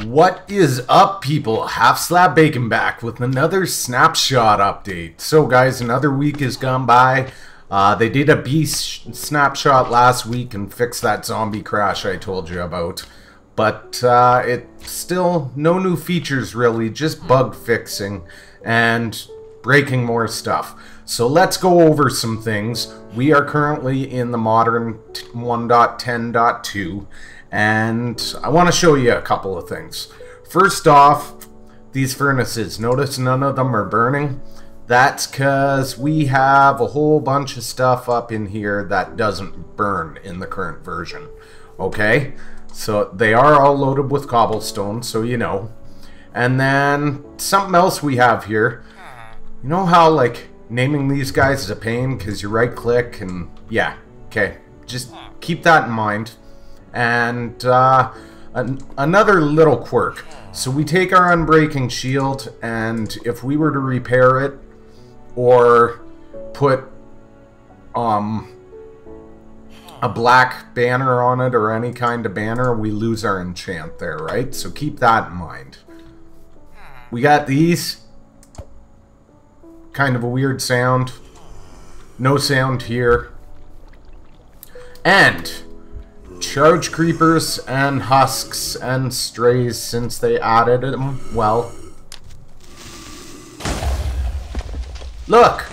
What is up, people? Half Slab Bacon back with another snapshot update. So guys, another week has gone by. They did a beast snapshot last week and fixed that zombie crash I told you about. But it's still no new features really, just bug fixing and breaking more stuff. So let's go over some things. We are currently in the modern 1.10.2. And I want to show you a couple of things. First off, these furnaces. Notice none of them are burning. That's because we have a whole bunch of stuff up in here that doesn't burn in the current version. Okay? So they are all loaded with cobblestone, so you know. And then something else we have here. You know how, like, naming these guys is a pain because you right click and yeah. Okay. Just keep that in mind. And another little quirk. So we take our unbreaking shield, and if we were to repair it or put a black banner on it or any kind of banner, we lose our enchant there, right? So keep that in mind. We got these. Kind of a weird sound. No sound here. And charge creepers and husks and strays since they added them. Well, look,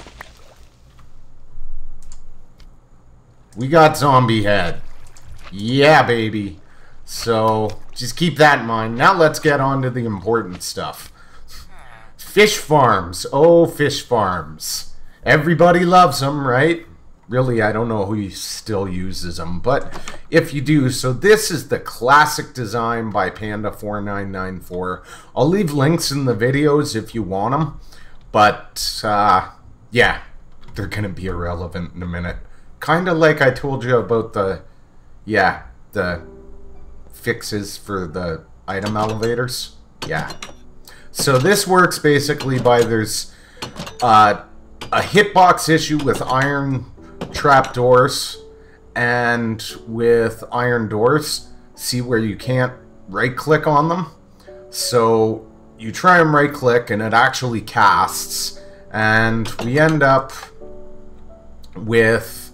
we got zombie head. Yeah, baby. So just keep that in mind. Now let's get on to the important stuff. Fish farms. Oh, fish farms. Everybody loves them, right? Really, I don't know who still uses them, but if you do, so this is the classic design by Panda4994. I'll leave links in the videos if you want them, but yeah, they're going to be irrelevant in a minute. Kind of like I told you about the fixes for the item elevators. Yeah. So this works basically by there's a hitbox issue with iron trapdoors and with iron doors. See where you can't right click on them? So you try and right click and it actually casts, and we end up with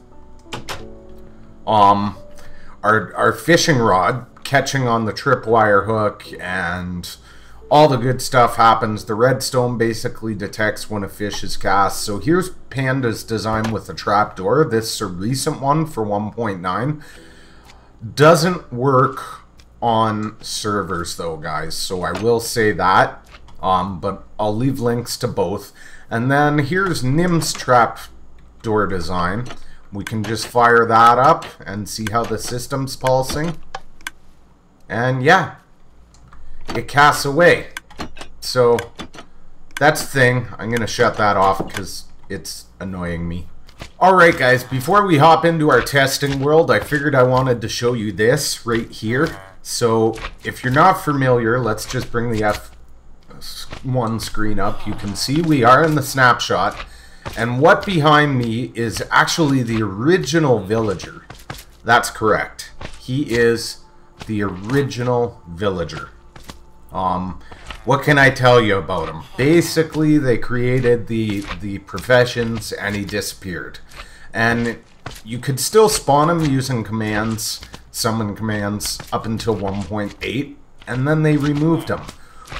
our fishing rod catching on the tripwire hook, and all the good stuff happens. The redstone basically detects when a fish is cast. So here's Panda's design with the trapdoor. This is a recent one for 1.9. Doesn't work on servers though, guys. So I will say that. But I'll leave links to both. And then here's Nim's trapdoor design. We can just fire that up and see how the system's pulsing. And yeah, it casts away. So that's the thing. I'm gonna shut that off because it's annoying me. Alright guys, before we hop into our testing world, I figured I wanted to show you this right here. So if you're not familiar, let's just bring the F1 screen up. You can see we are in the snapshot, and what behind me is actually the original villager. That's correct. He is the original villager. What can I tell you about him? Basically, they created the professions and he disappeared. And you could still spawn him using commands, summon commands, up until 1.8, and then they removed him.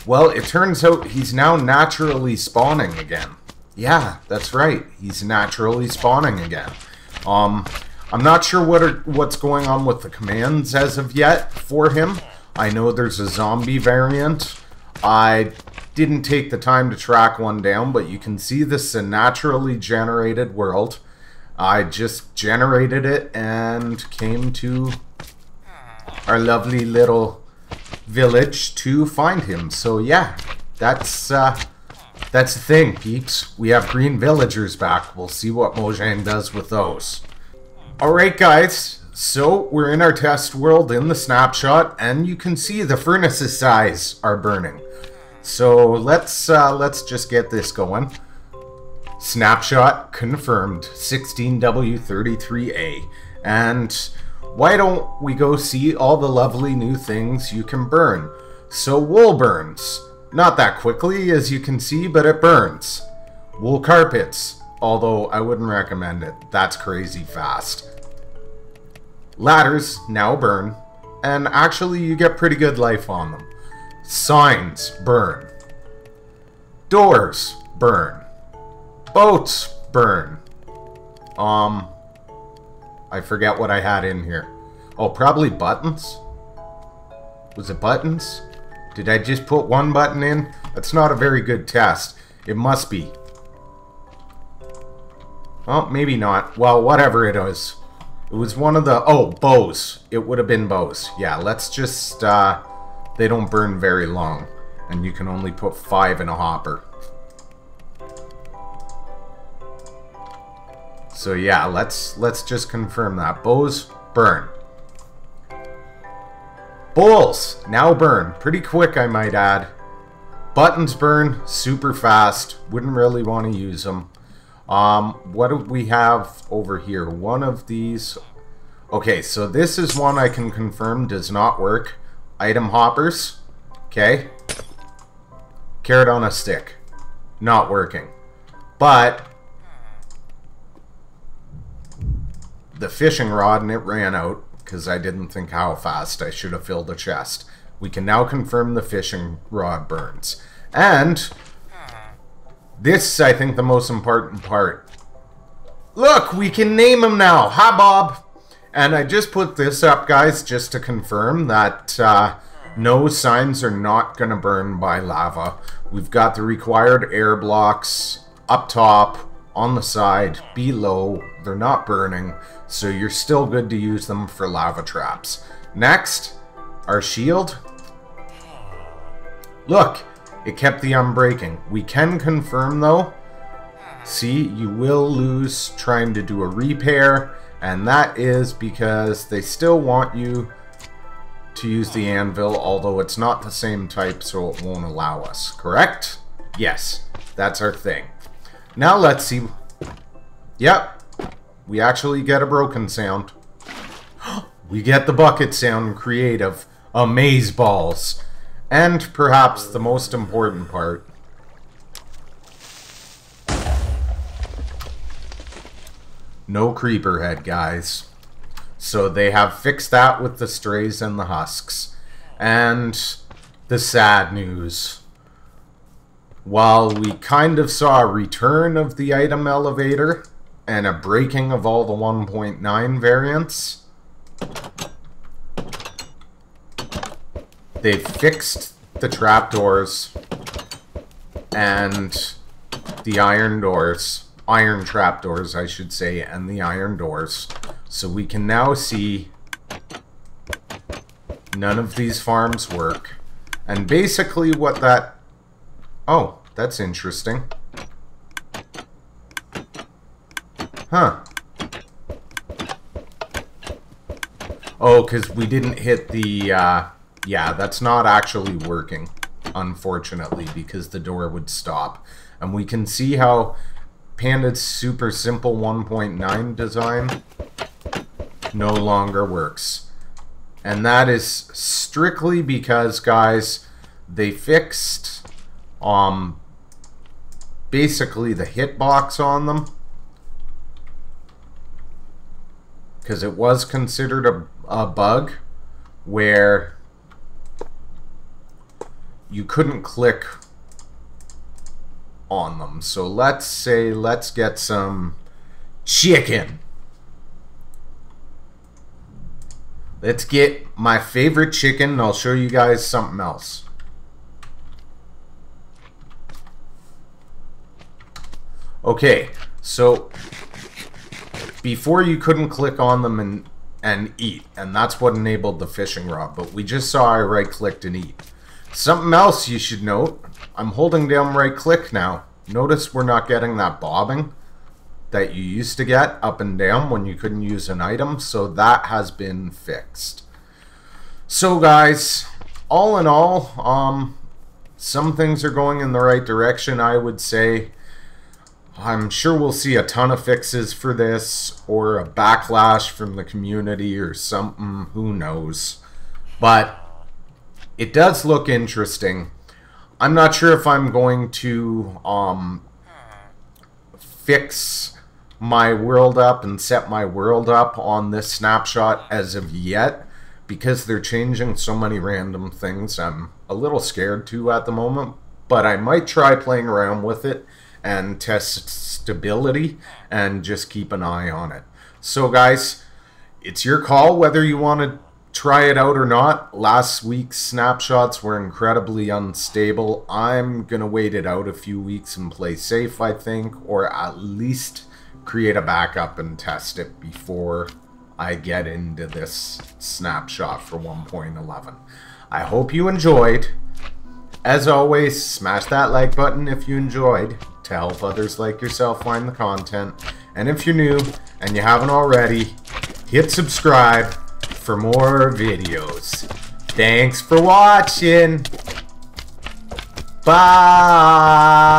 Well, it turns out he's now naturally spawning again. Yeah, that's right. He's naturally spawning again. I'm not sure what's going on with the commands as of yet for him. I know there's a zombie variant. I didn't take the time to track one down, but you can see this is a naturally generated world. I just generated it and came to our lovely little village to find him. So yeah, that's the thing, peeps. We have green villagers back. We'll see what Mojang does with those. Alright guys, so we're in our test world in the snapshot, and you can see the furnace's size are burning. So let's just get this going. Snapshot confirmed, 16W33A. And why don't we go see all the lovely new things you can burn? So wool burns. Not that quickly, as you can see, but it burns. Wool carpets, although I wouldn't recommend it. That's crazy fast. Ladders now burn, and actually you get pretty good life on them. Signs burn. Doors burn. Boats burn. I forget what I had in here. Oh, probably buttons? Was it buttons? Did I just put one button in? That's not a very good test. It must be. Oh, maybe not. Well, whatever it is. It was one of the... Oh, bows. It would have been bows. Yeah, let's just... they don't burn very long. And you can only put 5 in a hopper. So yeah, let's just confirm that. Bows burn. Bowls now burn. Pretty quick, I might add. Buttons burn super fast. Wouldn't really want to use them. What do we have over here? One of these. Okay, so this is one I can confirm does not work. Item hoppers. Okay. Carrot on a stick. Not working. But the fishing rod, and it ran out because I didn't think how fast I should have filled a chest. We can now confirm the fishing rod burns. And this, I think, the most important part. Look, we can name him now. Hi, Bob. And I just put this up, guys, just to confirm that no signs are not going to burn by lava. We've got the required air blocks up top, on the side, below. They're not burning, so you're still good to use them for lava traps. Next, our shield. Look, it kept the unbreaking. We can confirm, though. See, you will lose trying to do a repair, and that is because they still want you to use the anvil, although it's not the same type, so it won't allow us. Correct? Yes, that's our thing. Now let's see. Yep, we actually get a broken sound. We get the bucket sound creative. Amaze balls. And perhaps the most important part. No creeper head, guys. So they have fixed that with the strays and the husks. And the sad news. While we kind of saw a return of the item elevator and a breaking of all the 1.9 variants, they fixed the trapdoors and the iron doors. Iron trapdoors, I should say, and the iron doors. So we can now see none of these farms work. And basically what that... Oh, that's interesting. Huh. Oh, because we didn't hit the... yeah, that's not actually working, unfortunately, because the door would stop. And we can see how Panda's super simple 1.9 design no longer works. And that is strictly because, guys, they fixed basically the hitbox on them, because it was considered a bug where you couldn't click on them. So let's get some chicken. Let's get my favorite chicken, and I'll show you guys something else. Okay, so before you couldn't click on them and eat, and that's what enabled the fishing rod, but we just saw I right-clicked and eat. Something else you should note, I'm holding down right-click now. Notice we're not getting that bobbing that you used to get up and down when you couldn't use an item, so that has been fixed. So guys, all in all, some things are going in the right direction, I would say. I'm sure we'll see a ton of fixes for this, or a backlash from the community or something, who knows. But it does look interesting. I'm not sure if I'm going to fix my world up and set my world up on this snapshot as of yet, because they're changing so many random things. I'm a little scared to at the moment, but I might try playing around with it and test stability and just keep an eye on it. So guys, it's your call whether you want to try it out or not. Last week's snapshots were incredibly unstable. I'm gonna wait it out a few weeks and play safe, I think, or at least create a backup and test it before I get into this snapshot for 1.11. I hope you enjoyed. As always, smash that like button if you enjoyed to help others like yourself find the content. And if you're new and you haven't already, hit subscribe for more videos. Thanks for watching. Bye.